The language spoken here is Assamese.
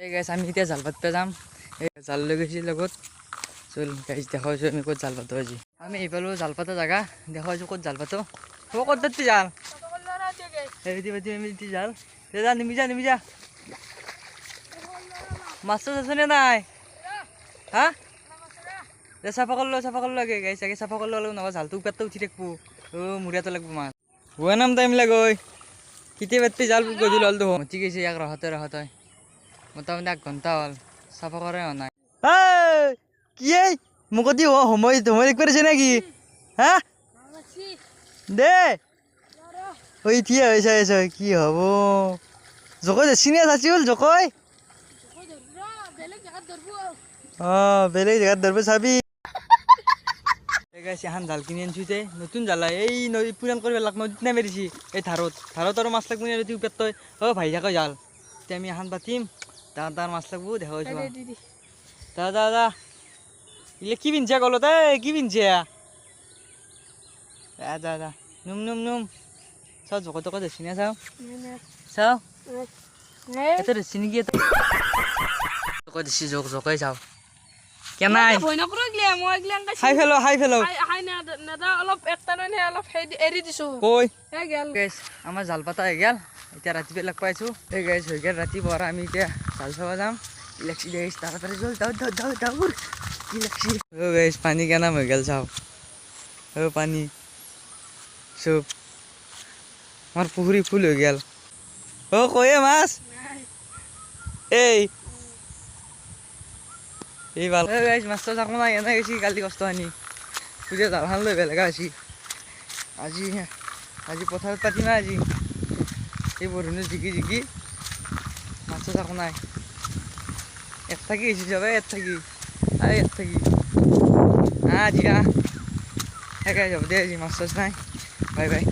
এই গাইছ আমি এতিয়া জাল পাতবা যাম। এই জাল লৈ গৈছি লগত। চল গাইছ দেখাইছোঁ আমি ক'ত জাল পাতো আজি। আমি এইফালেও জাল পাতা জাগা দেখাইছোঁ ক'ত জাল পাতো। হ'ব ক'ত ধরতি জাল এই পাতি আমি জাল যা নিমি যা মাছ আছে নে নাই হা চাফা করলো আগে গাইছ আগে চাফা করলো অলপ নহবা জালটো উপরতে উঠি থাকবো। ও মুড়িয়াতো লাগবো মাছ হুয়া নাম টাইম লাগই কেতিয়া পাতি জাল গধূলি হল দেখো ঠিক আছে ইয়াক রহতে মোটামুটি 1 ঘন্টা হল চাফা করে নাই। কি মোক দি সময় দেখবে নাকি হ্যাঁ দে ওই থিয়া হয়েছে কি হব জকই চিনিয়া চাচি হল জকই বেলেগ জায়গাত ধরবে চাবি এখন জাল কিনি আনছো নতুন জাল এই নদী পুরান করে বেলাক নদীত নামে দিছি এই ধারত আৰু মাছ লাগবো নি উপের তই ভাই থাকো জাল এতিয়া আমি এখন পাতিম তার মাছ লাগবো দেখা দা ইলে কি পিনছে গলত কি পিনছে দা নুম চাও জকত জকত দেখছি না চাও এটা দেখছি নাকি জকত দেখছি জকাই চাও কেনাই হাই ফেলো কই আমার জাল পাতা হয়ে গেল এতিয়া রাতি বেলাক পাইছো এই গাইছ হয়ে গেল রাতি পর আমি এতিয়া জাল চাবা যাম ইলেকছি গাইছ তাড়াতাড়ি জল দাও ইলেকছি ও গাইছ পানি কেনাম হয়ে গেল চাও ও পানি সব আমার পুকুরি ফুল হয়ে গেল ও কয়ে মাছ এই ভাল গাইছ মাছ তো থাকবো না এনে গেছি কালি কষ্ট আনি তুই জালখান লৈ বেলেগ আজি পথাৰত পাতিম আজি এই বৰষুণে জিকি মাছ তো থাকো নাই এক থাকি গেছি যাবে এক থাকি দিয়া যাব দে আজি মাছ নাই বাই